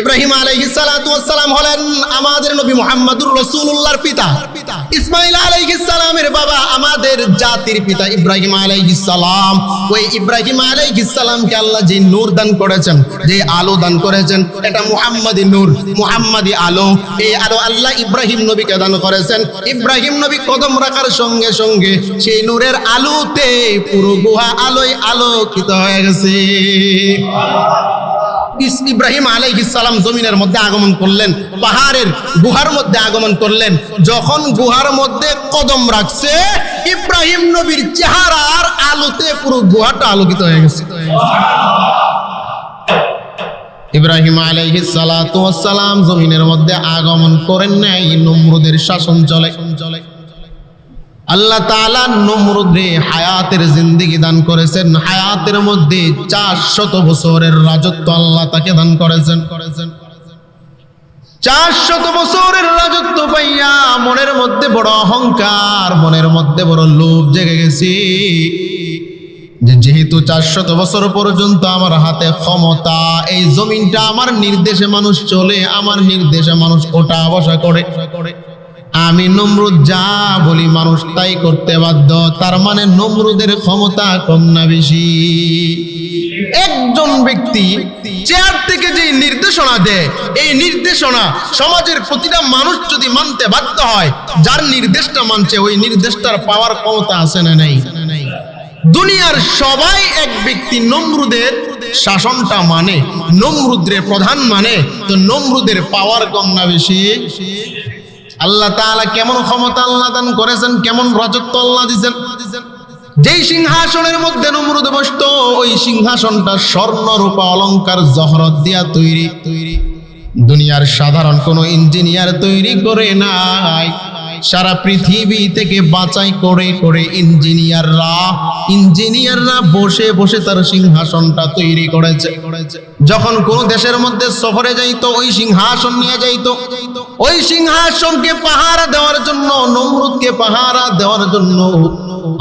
ইব্রাহিম আলাইহিস সালাতু ওয়াস সালাম হলেন আমাদের নবী মুহাম্মদুর রাসূলুল্লাহর পিতা। ইসমাঈল আলাইহিস সালামের বাবা আমাদের জাতির পিতা ইব্রাহিম আলাইহিস সালাম। ওই ইব্রাহিম আলাইহিস সালামকে আল্লাহ যে নূর দান করেছেন, যে আলো দান করেছেন, এটা মুহাম্মাদি নূর, মুহাম্মাদি আলো। এই আলো আল্লাহ ইব্রাহিম নবীকে দান করেছেন। ইব্রাহিম নবী কদম রাখার সঙ্গে সঙ্গে সেই নূরের আলোতে পুরো গুহা আলোয় আলোকিত হয়ে গেছে। ইব্রাহিম আলাইহিস সালাম জমিনের মধ্যে আগমন করলেন, পাহাড়ের গুহার মধ্যে আগমন করলেন। যখন গুহার মধ্যে কদম রাখছে, ইব্রাহিম নবীর চেহারার আলোতে পুরো গুহাটা আলোকিত হয়ে গেছে। ইব্রাহিম আলাইহিস সালাতু ওয়াস সালাম জমিনের মধ্যে আগমন করেন নাই, নমরুদের শাসন চলে। আল্লাহ তাআলা নমরুদে হায়াতের জিন্দেগি দান করেছেন। হায়াতের মধ্যে 400 বছরের রাজত্ব আল্লাহ তাকে দান করেছেন। 400 বছরের রাজত্ব পাইয়া মনের মধ্যে বড় অহংকার, মনের মধ্যে বড় লোভ জেগে গেছে যে যেহেতু 400 বছর পর্যন্ত আমার হাতে ক্ষমতা, এই জমিনটা আমার নির্দেশে মানুষ চলে, আমার নির্দেশে মানুষ ওঠা বসা করে, আমি নমরুদ যা বলি মানুষ তাই করতে বাধ্য। তার মানে নমরুদের ক্ষমতা কম না বেশি? একজন ব্যক্তি চেয়ার থেকে যে নির্দেশনা দেয়, এই নির্দেশনা সমাজের প্রতিটা মানুষ যদি মানতে বাধ্য হয়, যার নির্দেশটা মানছে ওই নির্দেশটার পাওয়ার ক্ষমতা আছে না নাই? দুনিয়ার সবাই এক ব্যক্তি নমরুদের শাসনটা মানে, নমরুদের প্রধান মানে, তো নমরুদের পাওয়ার কম না বেশি? আল্লাহ তাআলা কেমন ক্ষমতা আল্লাহ দান করেছেন, কেমন রাজত্ব আল্লাহ দিয়েছেন। যেই সিংহাসনের মধ্যে নমরুদ বসতো, ওই সিংহাসনটা স্বর্ণ রূপা অলংকার জহরত দিয়া তৈরি। দুনিয়ার সাধারণ কোনো ইঞ্জিনিয়ার তৈরি করে নাই, সারা পৃথিবী থেকে বাছাই করে করে ইঞ্জিনিয়াররা বসে বসে তার সিংহাসনটা তৈরি করেছে। যখন কোন দেশের মধ্যে সফরে যাইতো, ওই সিংহাসন নিয়ে যাইতো। ওই সিংহাসনকে পাহারা দেওয়ার জন্য, নমরুদকে পাহারা দেওয়ার জন্য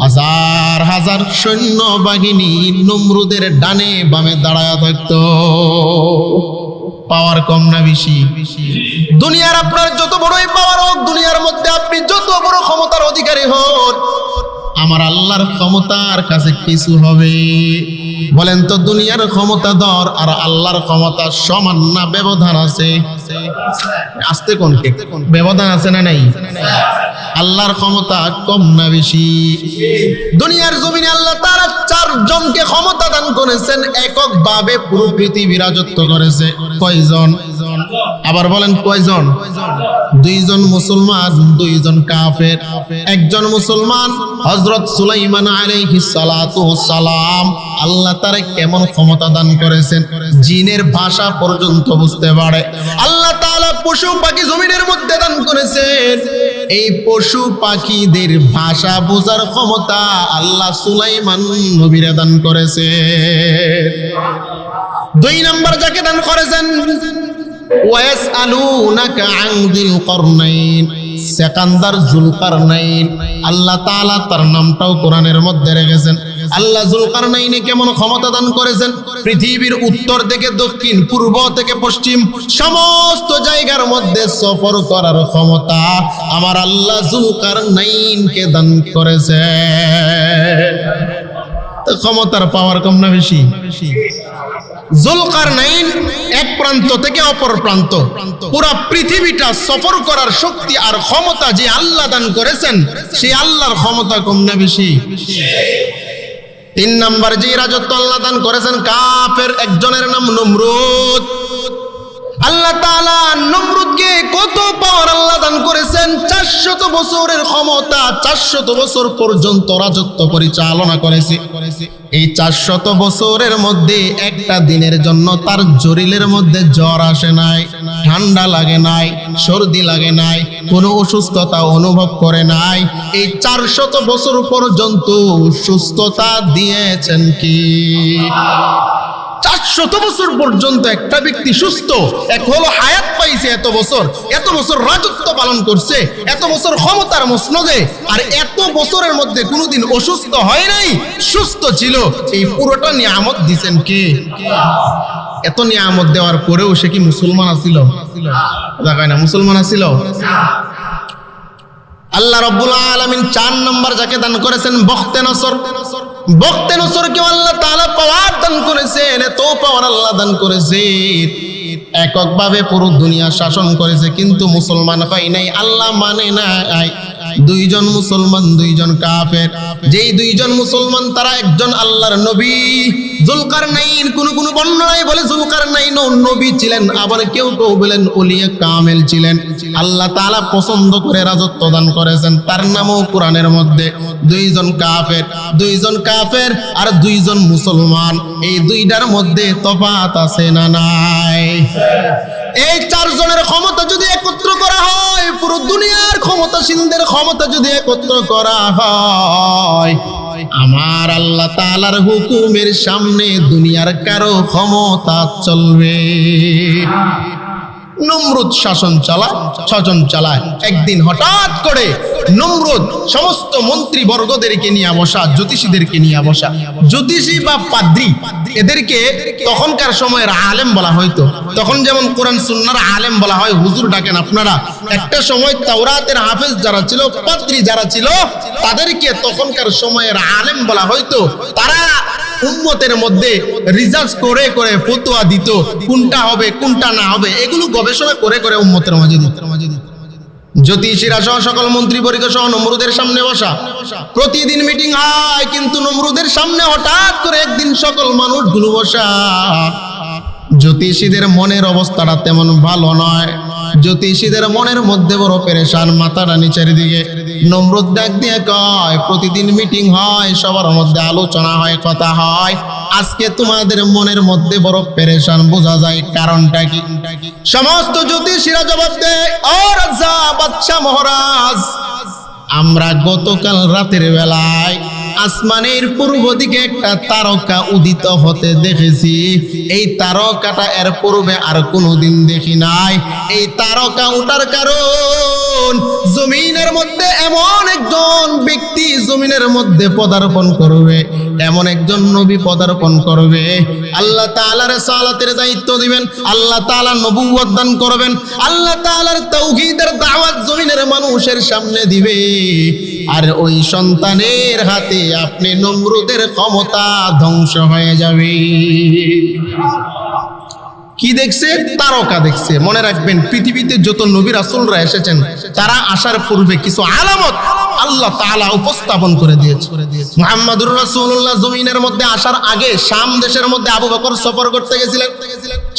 হাজার হাজার সৈন্য বাহিনী নমরুদের ডানে বামে দাঁড়ায় থাকতো। পাওয়ার কম না বেশি? দুনিয়ার আপনার যত বড়ই পাওয়ার হোক, দুনিয়ার মধ্যে আপনি যত বড় ক্ষমতার অধিকারী হন, আমার আল্লাহর ক্ষমতার কাছে কিছু হবে? বলেন তো, দুনিয়ার ক্ষমতাধর আর আল্লাহর ক্ষমতা সমান না ব্যবধান আছে? আসতে কোন ব্যবধান আছে না নাই? আল্লাহর ক্ষমতা কম না বেশি? দুনিয়ার জমিনে আল্লাহ তাআলা 4 জনকে ক্ষমতা দান করেছেন, এককভাবে পুরো পৃথিবী রাজত্ব করেছে। কয়জন? আবার বলেন কয়জন? 2 জন মুসলমান, 2 জন কাফের। একজন মুসলমান হযরত সুলাইমান আলাইহিস সালাতু ওয়াস সালাম। আল্লাহ তাআলা কেমন ক্ষমতা দান করেছেন, জিনের ভাষা পর্যন্ত বুঝতে পারে। আল্লাহ তাআলা পশু পাখি জমিনের মধ্যে দান করেছেন, এই পশু পাখিদের ভাষা বোঝার ক্ষমতা আল্লাহ সুলাইমান নবীরে দান করেছে। 2 নাম্বার যাকে দান করেছেন, ওয়াসআলুনাকা আন যিল করনাইন, সেকান্দার জুলকারনাইন। আল্লাহ তাআলা তার নামটাও কোরআনের মধ্যে রেখেছেন। আল্লাহ জুলকারনাইনে কেমন ক্ষমতা দান করেছেন, পৃথিবীর উত্তর থেকে দক্ষিণ, পূর্ব থেকে পশ্চিম সমস্ত জায়গার মধ্যে সফর করার ক্ষমতা আমার আল্লাহ জুলকারনাইনকে দান করেছে। ক্ষমতার পাওয়ার কম না বেশি? জুলকারনাইন এক প্রান্ত থেকে অপর প্রান্ত পুরা পৃথিবীটা সফর করার শক্তি আর ক্ষমতা যে আল্লাহ দান করেছেন, সেই আল্লাহর ক্ষমতা কম না বেশি? 3 নাম্বার যে রাজত্ব আল্লাহ দান করেছেন কাফের, একজনের নাম নমরুদ। আল্লাহ তাআলা নমরুদকে কত পাওয়ার আল্লাহ দান করেছেন, 400 বছরের ক্ষমতা, 400 বছর পর্যন্ত রাজত্ব পরিচালনা করেছে। এই 400 বছরের মধ্যে একটা দিনের জন্য তার শরীরের মধ্যে জ্বর আসে নাই, ঠান্ডা লাগে নাই, সর্দি লাগে নাই, কোনো অসুস্থতা অনুভব করে নাই। এই 400 বছর পর্যন্ত সুস্থতা দিয়েছেন কি? 400 বছর পর্যন্ত একটা ব্যক্তি সুস্থ, এক হলো হায়াত পাইছে, এত বছর রাজত্ব পালন করছে, এত বছর ক্ষমতার মসনদে, আর এত বছরের মধ্যে কোনোদিন অসুস্থ হয় নাই, সুস্থ ছিল। এই পুরোটা নিয়ামত দিয়েছেন কে? এত নিয়ামত দেওয়ার পরেও সে কি মুসলমান আছিল? দেখায় না মুসলমান আছিল। আল্লাহ রাব্বুল আলামিন 4 নম্বর যাকে দান করেছেন বখতে নসর। বখতে নসরকে আল্লাহ তাআলা পাওয়ার দান করেছেন, এত পাওয়ার আল্লাহ দান করেছেন, এককভাবে পুরো দুনিয়া শাসন করেছে, কিন্তু মুসলমান হয় নাই, আল্লাহ মানে নাই। 2 জন মুসলমান 2 জন কাফের। যেই 2 জন মুসলমান তারা একজন আল্লাহর নবী যুলকারনাইন, কোন বর্ণনায় বলে যুলকারনাইন নবী ছিলেন, আবার কেউ বলেন ওলিয়ে কামেল ছিলেন। আল্লাহ তাআলা পছন্দ করে রাজত্ব দান করেছেন, তার নামও কোরআনের মধ্যে। 2 জন কাফের, 2 জন কাফের আর 2 জন মুসলমান, এই দুইটার মধ্যে তফাৎ আছে না নাই? এই 4 জনের ক্ষমতা যদি একত্র করা হয়, পুরো দুনিয়ার ক্ষমতাশীলদের ক্ষমতা যদি একত্র করা হয়, আমার আল্লাহ তাআলার হুকুমের সামনে দুনিয়ার কারো ক্ষমতা চলবে। নমরুদ শাসন চালায়। একদিন হঠাৎ করে নমরুদ সমস্ত মন্ত্রী বর্গদেরকে নিয়ে বসা, জ্যোতিষীদেরকে নিয়ে বসা। জ্যোতিষী বা পাদ্রী এদেরকে তখনকার সময়ের আলেম বলা হয়তো। তখন যেমন কোরআন সুন্নাহর আলেম বলা হয়, হুজুর ডাকেন আপনারা। একটা সময় তাওরাতের হাফেজ যারা ছিল, পাদ্রী যারা ছিল, তাদেরকে তখনকার সময়ের আলেম বলা হয়তো। তারা উম্মতের মধ্যে রিসার্চ করে করে ফতোয়া দিত, কোনটা হবে কোনটা না হবে, এগুলো গবেষণা করে করে উম্মতের মাঝে দিত। জ্যোতিষীরা সহ সকল মন্ত্রী বর্গ সহ নমরুদের সামনে বসা, প্রতিদিন মিটিং হয়, কিন্তু নমরুদের সামনে হঠাৎ করে একদিন সকল মানুষগুলো বসা। জ্যোতিষীদের মনের অবস্থাটা তেমন ভালো নয়, জ্যোতিষীদের মনের মধ্যে বড় পেরেশান, মাথাটা নিচের দিকে। নমরুদ ডাক দিয়ে কয়, প্রতিদিন মিটিং হয়, সবার মধ্যে আলোচনা হয়, কথা হয়, আজকে তোমাদের মনের মধ্যে বড় পেরেশান, বোঝা যায় কারণটা কি? সমস্ত জ্যোতিষীরা জবাব দেয়, ও রাজা, বাদশা মহারাজ, আমরা গতকাল রাতের বেলায় আসমানের পূর্ব দিকে একটা তারকা উদিত হতে দেখেছি। এই তারকাটা এর পূর্বে আর কোনোদিন দেখি নাই। এই তারকা ওঠার কারণ জমিনের মধ্যে এমন একজন ব্যক্তি জমিনের মধ্যে পদার্পণ করবে, এমন একজন নবী পদার্পণ করবে। আল্লাহ তাআলার রিসালাতের দায়িত্ব দিবেন, আল্লাহ তাআলা নবুয়ত দান করবেন, আল্লাহ তাআলার তাওহীদের দাওয়াত জমিনের মানুষের সামনে দিবে। আর ওই সন্তানের হাতে আপনি নমরুদের ক্ষমতা ধ্বংস হয়ে যাবে। কি দেখছে? তারকা দেখছে। মনে রাখবেন, পৃথিবীতে যত নবী রাসূলরা এসেছেন, তারা আসার পূর্বে কিছু আলামত আল্লাহ তাআলা উপস্থাপন করে দিয়েছে। মুহাম্মদুর রাসূলুল্লাহ জমিনের মধ্যে আসার আগে শাম দেশের মধ্যে আবু বকর সফর করতে গেছিলেন।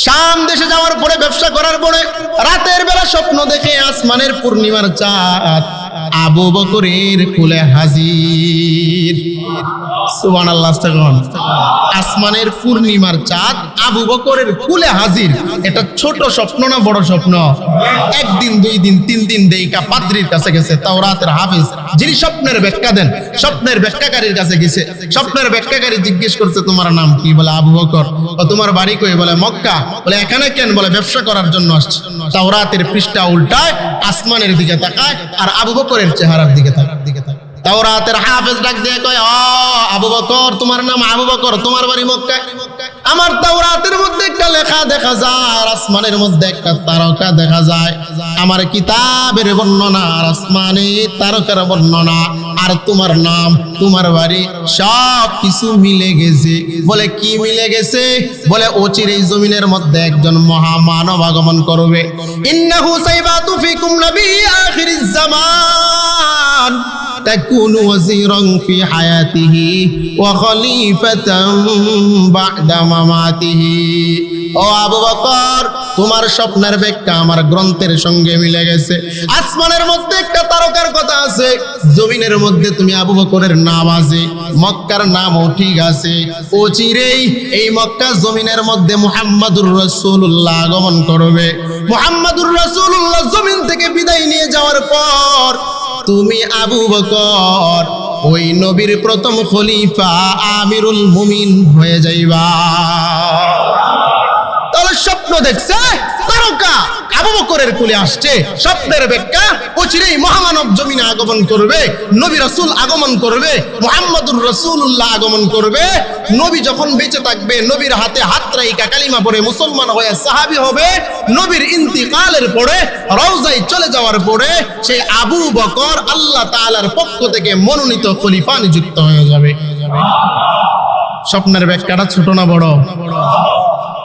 শাম দেশে যাওয়ার পরে, ব্যবসা করার পরে, রাতের বেলা স্বপ্ন দেখে আসমানের পূর্ণিমার চাঁদ আবু বকরের কোলে হাজির। সুবহানাল্লাহ। আসমানের পূর্ণিমার চাঁদ আবু বকরের কোলে হাজির। এটা ছোট স্বপ্ন না বড় স্বপ্ন? 1 দিন 2 দিন 3 দিন দেইকা পাদ্রীর কাছে গেছে, তাওরাতের হাফেজ, যিনি স্বপ্নের ব্যাখ্যা দেন, স্বপ্নের ব্যাখ্যাকারীর কাছে গেছে। স্বপ্নের ব্যাখ্যাকারী জিজ্ঞেস করছে, তোমার নাম কি? বলে আবু বকর। ও তোমার বাড়ি কই? বলে মক্কা। বলে এখানে কেন? বলে ব্যবসা করার জন্য আসছে। তাওরাতের পৃষ্ঠা উল্টায়, আসমানের দিকে তাকায়, আর আবু বকরের চেহারার দিকে তাকায়। তাওরাতের হাফেজ ডাক দিয়ে কয়, ও আবু বকর, তোমার নাম আবু বকর, তোমার বাড়ি মক্কায়। আমার তাওরাতের মধ্যে একটা লেখা দেখা যায়, আর আসমানের মধ্যে একটা তারকা দেখা যায়। আমার কিতাবের বর্ণনা আর আসমানে তারকার বর্ণনা আর তোমার নাম, তোমার বাড়ি সব কিছু মিলে গেছে। বলে কি মিলে গেছে? বলে অচিরেই জমিনের মধ্যে একজন মহামানব আগমন করবে। ইন্নাহু সাইবাতু ফিকুম নবী আখিরিজ জামান তাকুনু ওয়াজিরান ফি হায়াতিহি ওয়া খলিফাতান বা'দা মামাতিহি। ও আবু বকর, তোমার স্বপ্নের ব্যাখ্যা আমার গ্রন্থের সঙ্গে মিলে গেছে। আসমানের মধ্যে একটা তারকার কথা আছে, জমিনের মধ্যে তুমি আবু বকরের নাম আছে, মক্কার নামও ঠিক আছে। অচিরেই এই মক্কা জমিনের মধ্যে মুহাম্মাদুর রাসূলুল্লাহ আগমন করবে। মুহাম্মাদুর রাসূলুল্লাহ জমিন থেকে বিদায় নিয়ে যাওয়ার পর তুমি আবু বকর ওই নবীর প্রথম খলিফা আমিরুল মুমিন হয়ে যাইবা। তাহলে স্বপ্ন দেখছে তারকা, আবু বকরের কোলে আসছে। স্বপ্নের ব্যাখ্যা, অচিরেই মহামানব জমিনে আগমন করবে, নবী রাসূল আগমন করবে, মুহাম্মদুর রাসূলুল্লাহ আগমন করবে। নবী যখন বেঁচে থাকবে, নবীর হাতে হাত রাইখা কালিমা পড়ে মুসলমান হয়ে সাহাবী হবে। নবীর ইন্তিকালের পরে, রওজায় চলে যাওয়ার পরে, সেই আবু বকর আল্লাহ তাআলার পক্ষ থেকে মনোনীত খলিফা নিযুক্ত হয়ে যাবে। স্বপ্নের ব্যাখ্যাটা ছোট না বড়?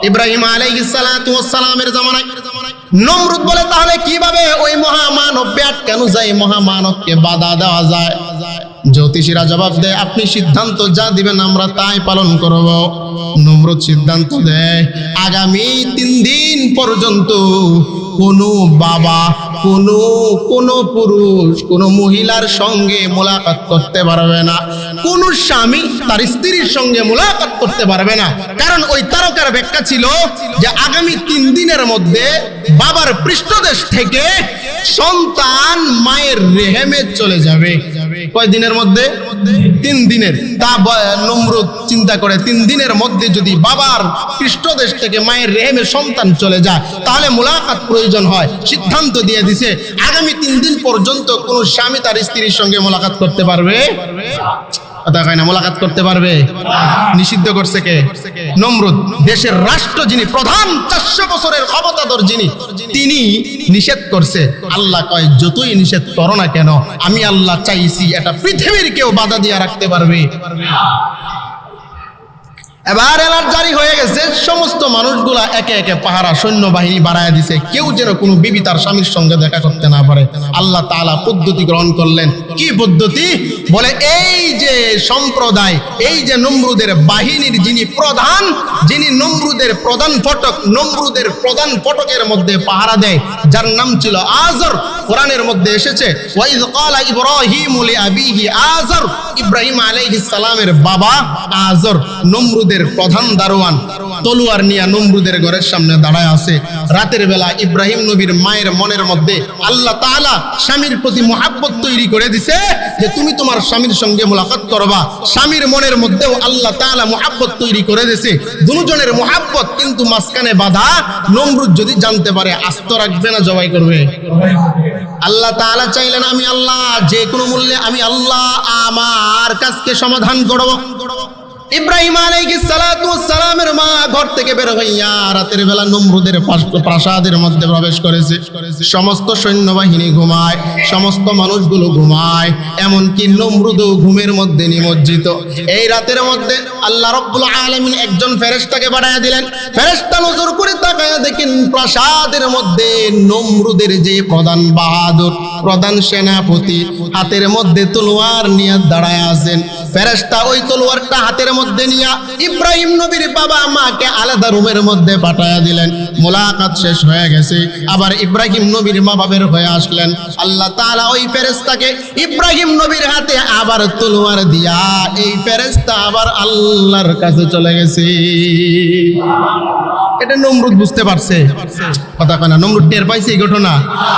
ইব্রাহিম আলাইহিস সালাতু ওয়াস সালামের জামানায় নমরুদ বলে, তাহলে কিভাবে ওই মহামানবকে আটকানো যায়, মহামানবকে বাধা দেওয়া যায়? জ্যোতিষীরা জবাব দেয়, আপনি সিদ্ধান্ত যা দিবেন আমরা তাই পালন করব। নমরুদ সিদ্ধান্ত দেয়, আগামী 3 দিন পর্যন্ত কোনো বাবা, কোনো পুরুষ, কোনো মহিলার সঙ্গে মোলাকাত করতে পারবে না। কোন স্বামী তার স্ত্রীর সঙ্গে মোলাকাত করতে পারবে না। কারণ ওই তারকার ব্যাখ্যা ছিল যে আগামী 3 দিনের মধ্যে বাবার পৃষ্ঠদেশ থেকে সন্তান মায়ের রেহেমে চলে যাবে। কয় দিনের মধ্যে? 3 দিনের। তা নমরুদ চিন্তা করে, 3 দিনের মধ্যে যদি বাবার পৃষ্ঠদেশ থেকে মায়ের রেহেমে সন্তান চলে যায় তাহলে মোলাকাত প্রয়োজন হয়। সিদ্ধান্ত দিয়ে দিছে আগামী 3 দিন পর্যন্ত কোন স্বামী তার স্ত্রীর সঙ্গে মোলাকাত করতে পারবে না। মোলাকাত করতে পারবে? নিষিদ্ধ করছে কে? নমরুদ। দেশের রাষ্ট্র যিনি, প্রধান, 400 বছরের ক্ষমতাধর যিনি, তিনি নিষেধ করছে। আল্লাহ কয়, যতই নিষেধ করো না কেন, আমি আল্লাহ চাইছি এটা পৃথিবীর কেউ বাধা দিয়ে রাখতে পারবে? এবার এলার্ট জারি হয়ে গেছে, সমস্ত মানুষগুলা একে একে পাহারা সৈন্যবাহিনী বাড়ায় দিছে, কেউ যেন কোনো বিবি তার স্বামীর সঙ্গে দেখা করতে না পারে। আল্লাহ তাআলা পদ্ধতি গ্রহণ করলেন। কি পদ্ধতি? বলে, এই যে সম্প্রদায়, এই যে নমরুদের বাহিনীর যিনি প্রধান, যিনি নমরুদের প্রধান ফটক, নমরুদের প্রধান ফটকের মধ্যে পাহারা দেয়, যার নাম ছিল আজর। কোরআনের মধ্যে এসেছে, ওয়াইদ ক্বালা ইব্রাহিমু লিআবিহি আজর, ইব্রাহিম আলাইহিস সালামের বাবা আজর নমরুদের প্রধান দারোয়ান, তলোয়ার নিয়ে নমরুদের ঘরের সামনে দাঁড়ায় আছে। রাতের বেলা ইব্রাহিম নবীর মায়ের মনের মধ্যে আল্লাহ তাআলা স্বামীর প্রতি মুহাব্বত তৈরি করে দিছে যে তুমি তোমার স্বামীর সঙ্গে মুলাকাত করবা। স্বামীর মনের মধ্যেও আল্লাহ তাআলা মুহাব্বত তৈরি করে দিয়েছে, দুজনের মুহাব্বত। কিন্তু মাঝখানে বাধা, নমরুদ যদি জানতে পারে আস্ত রাখবে না জবাই করবে? আল্লাহ তাআলা চাইলেন, আমি আল্লাহ যে কোনো মূল্যে আমি আল্লাহ আমার কাজকে সমাধান করব। ইব্রাহিম আলাইহিস সালাতু ওয়াস সালামের মা ঘর থেকে বের হইয়া রাতের বেলা নমরুদের প্রাসাদের মধ্যে প্রবেশ করেছে। সমস্ত সৈন্যবাহিনী ঘুমায়, সমস্ত মানুষগুলো ঘুমায়, এমনকি নমরুদও ঘুমের মধ্যে নিমজ্জিত। এই রাতের মধ্যে আল্লাহ রাব্বুল আলামিন একজন ফেরেশতাকে পাঠায়া দিলেন। ফেরেশতা নজর করে তাকায়া দেখেন প্রাসাদের মধ্যে নমরুদের যে প্রধান বাহাদুর, প্রধান সেনাপতি, হাতের মধ্যে তলোয়ার নিয়ে দাঁড়ায় আছেন। ফেরেশতা ওই তলোয়ারটা হাতের মধ্যে নিয়া ইব্রাহিম নবীর বাবা মাকে আলাদা রুমের মধ্যে পাঠায়া দিলেন। মোলাকাত শেষ হয়ে গেছে, আবার ইব্রাহিম নবীর মা বাবের হয়ে আসলেন। আল্লাহ তাআলা ওই ফেরেশতাকে ইব্রাহিম নবীর হাতে আবার তলোয়ার দিয়া এই ফেরেশতা আবার আল্লাহর কাছে চলে গেছে। এটা নমরুদ বুঝতে পারছে? কথা কয় না। নমরুদ টের পাইছে এই ঘটনা?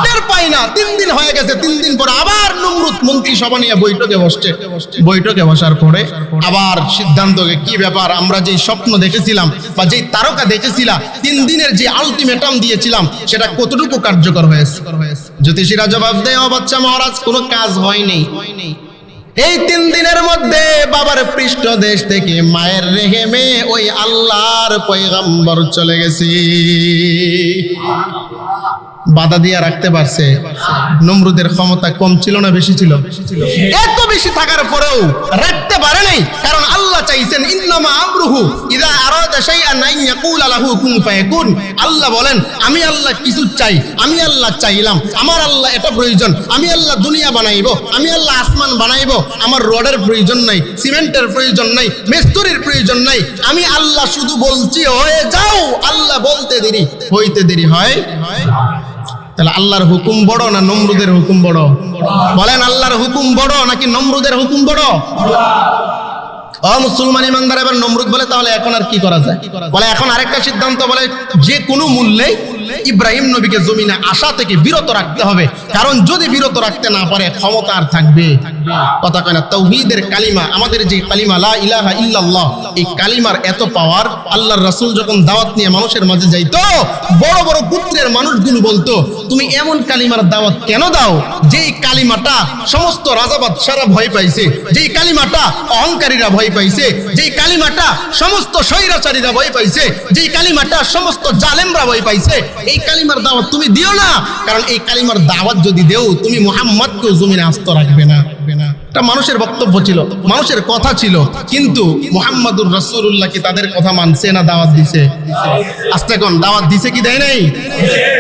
টের পাই না। 3 দিন হয়ে গেছে। 3 দিন পরে আবার নমরুদ মন্ত্রিসভা নিয়ে বৈঠকে বসছে। বৈঠকে বসার পরে আবার সিদ্ধান্তকে, কি ব্যাপার, আমরা যেই স্বপ্ন দেখেছিলাম বা যেই তারকা দেখেছিলাম, 3 দিনের যে আলটিমেটাম দিয়েছিলাম সেটা কতটুকু কার্যকর হয়েছে? জ্যোতিষীরা জবাব দেয়, ও বাচ্চা মহারাজ, কোনো কাজ হয়নি। এই 3 দিনের মধ্যে বাবার পৃষ্ঠদেশ থেকে মায়ের রেহেমে ওই আল্লাহর পয়গম্বর চলে গেছে। বাধা দিয়ে রাখতে পারছে। নমরুদের ক্ষমতা কম ছিল না বেশি ছিল? এত বেশি থাকার পরেও রাখতে পারে নাই, কারণ আল্লাহ চাইছেন ইন্নামা আমরুহু ইযা আরাদা শাইআন আন ইয়াকুলা লাহু কুন ফায়াকুন। আল্লাহ বলেন, আমি আল্লাহ কিছু চাই, আমি আল্লাহ চাইলাম, আমার আল্লাহ এটা প্রয়োজন, আমি আল্লাহ দুনিয়া বানাইবো, আমি আল্লাহ আসমান বানাইবো, আমার রডের প্রয়োজন নাই, সিমেন্টের প্রয়োজন নাই, মিস্ত্রির প্রয়োজন নাই, আমি আল্লাহ শুধু বলছি হয়ে যাও। আল্লাহ বলতে দেরি হইতে দেরি হয়। তাহলে আল্লাহর হুকুম বড় না নমরুদের হুকুম বড়? বলেন, আল্লাহর হুকুম বড় নাকি নমরুদের হুকুম বড়? ও মুসলমান ইমানদার, এবার নমরুদ বলে, তাহলে এখন আর কি করা যায়? বলে, এখন আরেকটা সিদ্ধান্ত, বলে যে কোনো মূল্যে ইব্রাহিম নবীকে জমিনে আসা থেকে বিরত রাখতে হবে, কারণ যদি বিরত রাখতে না পারে ক্ষমতা আর থাকবে। কথা কয় না? তাওহীদের কালিমা, আমাদের যে কালিমা লা ইলাহা ইল্লাল্লাহ, এই কালিমার এত পাওয়ার। আল্লাহর রাসূল যখন দাওয়াত নিয়ে মানুষের মাঝে যাইতো, বড় বড় গোত্রের মানুষগুলো বলতো, তুমি এমন কালিমার দাওয়াত কেন দাও যেই কালিমাটা সমস্ত রাজা বাদশারা ভয় পাইছে, যেই কালিমাটা অহংকারীরা ভয় পাইছে, যেই কালিমাটা সমস্ত স্বৈরাচারীরা ভয় পাইছে, যেই কালিমাটা সমস্ত জালেমরা ভয় পাইছে, এই কালিমার দাওয়াত তুমি দিও না। কারণ এই কালিমার দাওয়াত যদি দেও, তুমি মুহাম্মদকে জমিনে আস্ত রাখবে না। এটা মানুষের বক্তব্য ছিল, মানুষের কথা ছিল। কিন্তু মুহাম্মাদুর রাসূলুল্লাহ কি তাদের কথা মানছে না দাওয়াত দিছে? আস্তে কোন দাওয়াত দিছে কি দেয় নাই?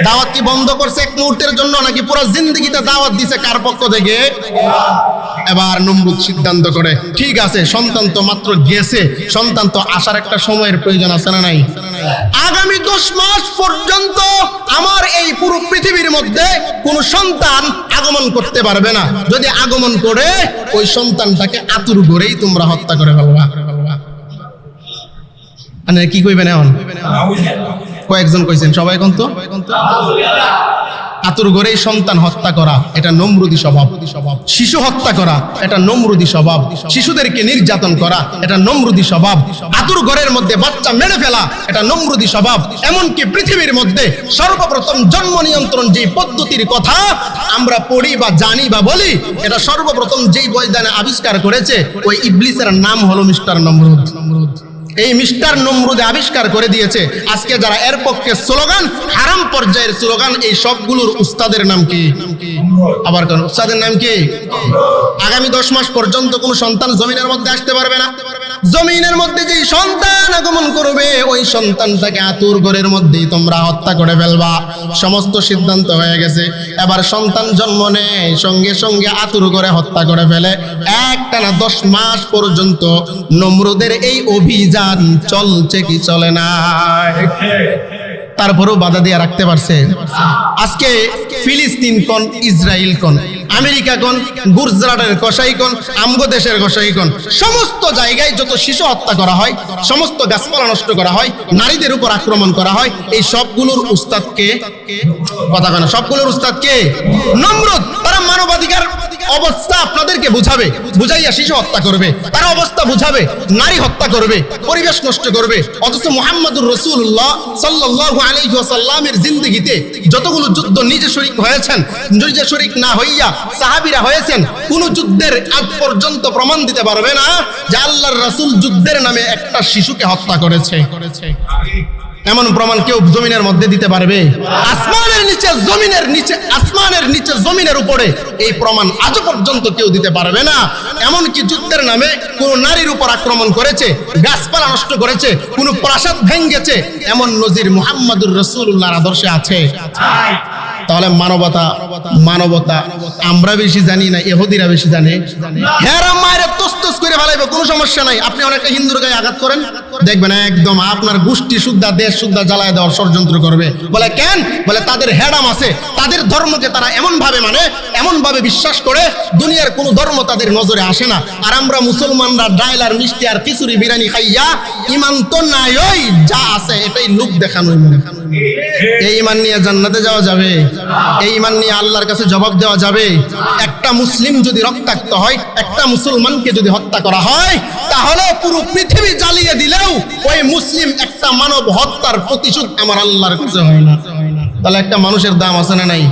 দাওয়াত কি বন্ধ করছে এক মুহূর্তের জন্য, নাকি পুরো জিন্দেগিতে দাওয়াত দিছে? কার পক্ষ থেকে? এবার নমরুদ সিদ্ধান্ত করে, ঠিক আছে, সন্তান তো মাত্র গেছে, সন্তান তো আসার একটা সময়ের প্রয়োজন আছে না নাই? আগামী 10 মাস পর্যন্ত আমার এই পুরো পৃথিবীর মধ্যে কোন সন্তান আগমন করতে পারবে না। যদি আগমন করে, ওই সন্তানটাকে আতুর গড়েই তোমরা হত্যা করে ফেলবা। কি কইবেন এখন? কয়েকজন কইছেন, সবাই কোন তো আতুর গড়েই সন্তান হত্যা করা, এটা নমরুদি স্বভাব। শিশু হত্যা করা, এটা নমরুদি স্বভাব। শিশুদেরকে নির্যাতন করা, এটা নমরুদি স্বভাব। আতুর ঘরের মধ্যে বাচ্চা মেরে ফেলা, এটা নমরুদি স্বভাব। এমনকি পৃথিবীর মধ্যে সর্বপ্রথম জন্ম নিয়ন্ত্রণ যে পদ্ধতির কথা আমরা পড়ি বা জানি বা বলি, এটা সর্বপ্রথম যেই বৈজ্ঞানে আবিষ্কার করেছে, ওই ইবলিসের নাম হলো মিস্টার নমরুদ। এই মিস্টার নমরুদে আবিষ্কার করে দিয়েছে। আজকে যারা এর পক্ষে স্লোগান, হারাম পর্যায়ের স্লোগান, এই সবগুলোর উস্তাদের নাম কি? আবার কোন উস্তাদের নাম কি? আগামী 10 মাস পর্যন্ত কোন সন্তান জমিনের মধ্যে আসতে পারবে না। জমিনের মধ্যে যে সন্তান আগমন করবে, ওই সন্তানটাকে আতুর ঘরের মধ্যেই তোমরা হত্যা করে ফেলবা। সমস্ত সিদ্ধান্ত হয়ে গেছে। এবার সন্তান জন্ম নেয়, সঙ্গে সঙ্গে আতুর ঘরে হত্যা করে ফেলে। একটানা 10 মাস পর্যন্ত নমরুদের এই অভিযান চলছে কি চলে না? তারপরেও বাধা দিয়ে রাখতে পারছে। আজকে ফিলিস্তিন কোন, ইসরায়েল কোন, আমেরিকা কোন, গুজরাটের কসাই কোন, আমগো দেশের কসাই কোন, সমস্ত জায়গায় যত শিশু হত্যা করা হয়, সমস্ত গাছপালা নষ্ট করা হয়, নারীদের উপর আক্রমণ করা হয়, এই সবগুলোর উস্তাদ কে? কথা কেন? সবগুলোর উস্তাদ কে? নমরুদ। তারা মানবাধিকার অবস্থা আপনাদেরকে বুঝাবে, বুঝাইয়া শিশু হত্যা করবে, তারা অবস্থা বুঝাবে, নারী হত্যা করবে, পরিবেশ নষ্ট করবে। অথচ মুহাম্মাদুর রাসূলুল্লাহ সাল্লাল্লাহু আলাইহি ওয়াসাল্লামের জিন্দেগিতে যতগুলো যুদ্ধ নিজে শরীক হয়েছেন, নিজে শরীক না হইয়া সাহাবীরা হয়েছেন, কোন যুদ্ধের আজ পর্যন্ত প্রমাণ দিতে পারবে না যে আল্লাহর রাসূল যুদ্ধের নামে একটা শিশুকে হত্যা করেছে। এমন প্রমাণ কেউ জমিনের মধ্যে দিতে পারবে? আসমানের নিচে, জমিনের নিচে, আসমানের নিচে, জমিনের উপরে এই প্রমাণ আজও পর্যন্ত কেউ দিতে পারবে না। এমনকি যুদ্ধের নামে কোন নারীর উপর আক্রমণ করেছে, গাছপালা নষ্ট করেছে, কোন প্রাসাদ ভেঙেছে, এমন নজির মুহাম্মাদুর রাসূলুল্লাহর আদর্শে আছে। তাহলে মানবতা, মানবতা আমরা বেশি জানি না, ইহুদিরা বেশি জানে। হেরা মায়ের তস্তস করে ফেলাইবে, কোনো সমস্যা নাই। আপনি অনেকটা হিন্দুর গায়ে আঘাত করেন, দেখবেন একদম আপনার গোষ্ঠী শুদ্ধা, দেশ শুদ্ধা জ্বালায় দেওয়ার ষড়যন্ত্র করবে। বলে কেন? বলে তাদের হেডাম আছে, তাদের ধর্মকে তারা এমন ভাবে মানে, এমন ভাবে বিশ্বাস করে, দুনিয়ার কোনো ধর্ম তাদের নজরে আসে না। আর আমরা মুসলমানরা ডাইল আর মিষ্টি আর খিচুড়ি বিরিয়ানি খাইয়া ইমান তো নাই, ওই যা আছে এটাই লোক দেখানোই মনে। এই ইমান নিয়ে জান্নাতে যাওয়া যাবে? এই ইমান নিয়ে আল্লাহর কাছে জবাব দেওয়া যাবে? একটা মুসলিম যদি রক্তাক্ত হয়, একটা মুসলমানকে যদি হত্যা করা হয়, তাহলে পুরো পৃথিবী জ্বালিয়ে দিলেও ওই মুসলিম একটা মানব হত্যার প্রতিশোধ আমার আল্লাহর কাছে হয় না। তাহলে একটা মানুষের দাম আছে না নাই?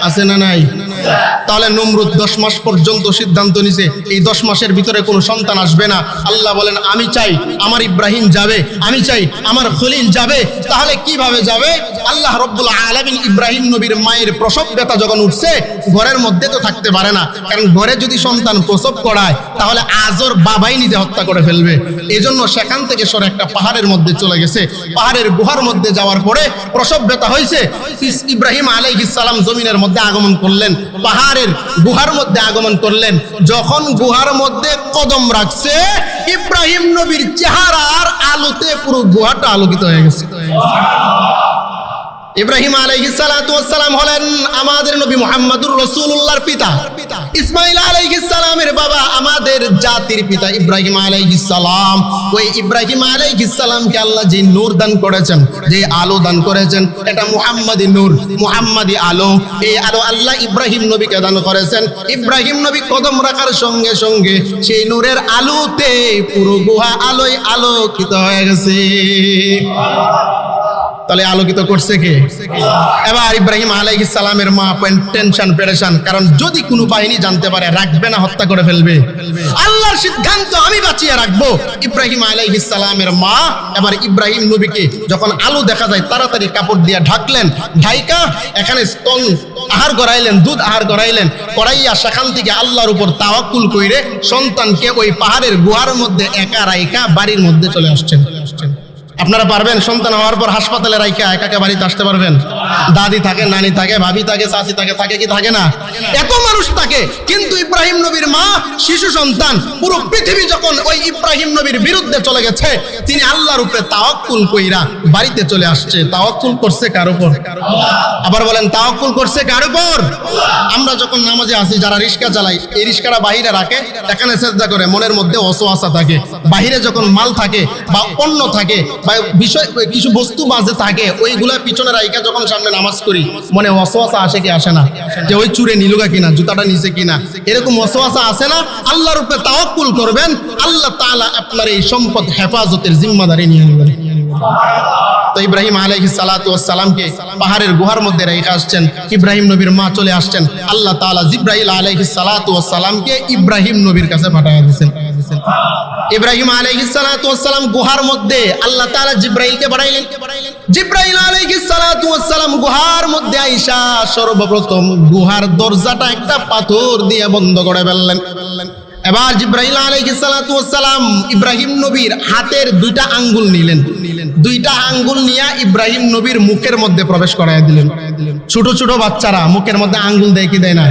আছে না নাই? তাহলে নমরুদ 10 মাস পর্যন্ত সিদ্ধান্ত নিছে, এই 10 মাসের ভিতরে কোনো সন্তান আসবে না। আল্লাহ বলেন, আমি চাই আমার ইব্রাহিম যাবে, আমি চাই আমার খলিল যাবে। তাহলে কিভাবে যাবে? আল্লাহ রব্বুল আলামিন ইব্রাহিম নবীর মায়ের প্রসব ব্যথা যখন উঠছে, ঘরের মধ্যে তো থাকতে পারে না, কারণ ঘরে যদি সন্তান প্রসব করায় তাহলে আজর বাবাই নিজে হত্যা করে ফেলবে। এজন্য সেখান থেকে সরে একটা পাহাড়ের মধ্যে চলে গেছে। পাহাড়ের গুহার মধ্যে যাওয়ার পরে প্রসব ব্যথা হয়েছে, ইব্রাহিম আলাইহিস সালাম জমিনের মধ্যে আগমন করলেন, পাহাড়ের গুহার মধ্যে আগমন করলেন। যখন গুহার মধ্যে কদম রাখছে, ইব্রাহিম নবীর চেহারার আলোতে পুরো গুহাটা আলোকিত হয়ে গেছে। ইব্রাহিম আলাইহিস সালাতু ওয়াস সালাম হলেন আমাদের নবী মুহাম্মদুর রাসূলুল্লাহর পিতা। ইসমাঈল আলাইহিস সালামের বাবা আমাদের জাতির পিতা ইব্রাহিম আলাইহিস সালাম। ওই ইব্রাহিম আলাইহিস সালামকে আল্লাহ যে নূর দান করেছেন, যে আলো দান করেছেন, এটা মুহাম্মাদি নূর, মুহাম্মাদি আলো। এই আলো আল্লাহ ইব্রাহিম নবীকে দান করেছেন। ইব্রাহিম নবী কদম রাখার সঙ্গে সঙ্গে সেই নূরের আলোতে পুরো গুহা আলোয় আলোকিত হয়ে গেছে। তাহলে আলোকিত করছে কে? এবার ইব্রাহিম আলাইহিস সালামের মা টেনশন পেরেশান, কারণ যদি কোনো বাহিনী জানতে পারে রাখবে না, হত্যা করে ফেলবে। আল্লাহর সিদ্ধান্ত আমি বাঁচিয়ে রাখবো। ইব্রাহিম আলাইহিস সালামের মা এবার ইব্রাহিম নবীকে যখন আলো দেখা যায় তাড়াতাড়ি কাপড় দিয়ে ঢাকলেন, ঢাইকা এখানে স্তন আহার করাইলেন, দুধ আহার করাইলেন, করাইয়া সেখান থেকে আল্লাহর উপর তাওয়াক্কুল কইরে সন্তানকে ওই পাহাড়ের গুহার মধ্যে একা রাইখা বাড়ির মধ্যে চলে আসছেন। আপনারা পারবেন সন্তান হওয়ার পর হাসপাতালে রাইখা একাকে বাড়িতে আসতে পারবেন? দাদি থাকে, নানি থাকে, ভাবি থাকে, চাচি থাকে, থাকে কি থাকে না? এত মানুষ থাকে, কিন্তু ইব্রাহিম নবীর মা শিশু সন্তান, পুরো পৃথিবী যখন ওই ইব্রাহিম নবীর বিরুদ্ধে চলে গেছে, তিনি আল্লাহর উপরে তাওয়াক্কুল কইরা বাড়িতে চলে আসছে। তাওয়াক্কুল করছে কার উপর? আবার বলেন, তাওয়াক্কুল করছে কার উপর? আমরা যখন নামাজে আসি, যারা রিস্কা চালাই, এই রিস্কাটা বাহিরে রাখে, এখানে সেজদা করে, মনের মধ্যে ওয়াসওয়াসা থাকে। বাহিরে যখন মাল থাকে বা পণ্য থাকে বা বিষয় কিছু বস্তু বাজে থাকে, ওইগুলা পিছনে রাইখা যখন সামনে নামাজ করি, মনে ওয়াসওয়াসা আসে কি আসে না? যে ওই চুরে নিলুগা কিনা, জুতাটা নিচে কিনা, এরকম ওয়াসওয়াসা আসে না? আল্লাহর উপরে তাওয়াক্কুল করবেন, আল্লাহ তাআলা আপনার এই সম্পদ হেফাজতের জিম্মাদারি নিয়ে নেবেন। তো ইব্রাহিম আলাইহিস সালাতু ওয়াস সালামকে পাহাড়ের গুহার মধ্যে রেখে আসছেন। ইব্রাহিম নবীর মা চলে আসছেন। আল্লাহ তাআলা জিব্রাইল আলাইহিস সালাতু ওয়াস সালামকে ইব্রাহিম নবীর কাছে পাঠিয়ে দিয়েছেন। ইব্রাহিম আলাইহিস সালাতু ওয়াস সালাম গুহার মধ্যে আল্লাহ তাআলা জিব্রাইলকে পাঠাইলেন। জিব্রাইল আলাইহিস সালাতু ওয়াস সালাম গুহার মধ্যে আইসা সর্বপ্রথম গুহার দরজাটা একটা পাথর দিয়ে বন্ধ করে ফেললেন। এবার জিব্রাইল আলাইহিস সালাতু ওয়াস সালাম ইব্রাহিম নবীর হাতের দুইটা আঙ্গুল নিলেন। দুইটা আঙ্গুল নিয়ে ইব্রাহিম নবীর মুখের মধ্যে প্রবেশ করায় দিলেন। ছোট ছোট বাচ্চারা মুখের মধ্যে আঙ্গুল দেয় কি দেয় না?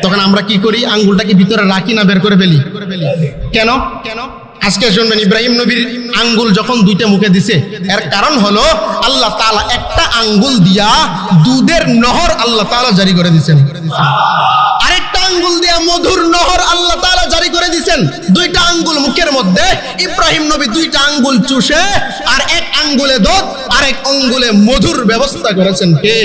তখন আমরা কি করি? আঙ্গুলটাকে ভিতরে রাখি না বের করে ফেলি? কেন? আজকে শুনবেন, ইব্রাহিম নবীর আঙ্গুল যখন দুইটা মুখে দিছে, এর কারণ হলো আল্লাহ তাআলা একটা আঙ্গুল দিয়া দুধের নহর আল্লাহ তাআলা জারি করে দিয়েছেন। আরেকটা আঙ্গুল দিয়া মধুর নহর আল্লাহ তাআলা জারি করে দিয়েছেন। দুইটা আঙ্গুল মুখের মধ্যে ইব্রাহিম নবী দুইটা আঙ্গুল চুষে আর এক আঙ্গুলে দুধ আর এক আঙ্গুলে মধুর ব্যবস্থা করেছেন। কে?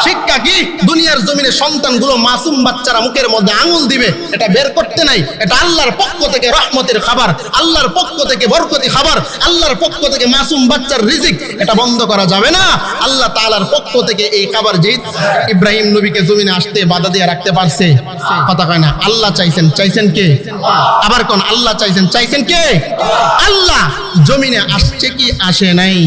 শিক্ষা কি? দুনিয়ার জমিনে সন্তানগুলো মাসুম বাচ্চারা মুখের মধ্যে আঙ্গুল দিবে, এটা বের করতে নাই। এটা আল্লাহর পক্ষ থেকে রহমতের খাবার, আল্লাহর পক্ষ থেকে বরকতি খাবার, আল্লাহর পক্ষ থেকে মাসুম বাচ্চার রিজিক, এটা বন্ধ করা যাবে না। আল্লাহ তাআলার পক্ষ থেকে এই খাবার যেই ইব্রাহিম নবীকে জমিনে আসতে বাধা দিয়ে রাখতে পারছে, কথা কয় না। আল্লাহ চাইছেন, চাইছেন কে? আবার কোন আল্লাহ চাইছেন, চাইছেন কে? আল্লাহ। জমিনে আসছে কি আসে নাই?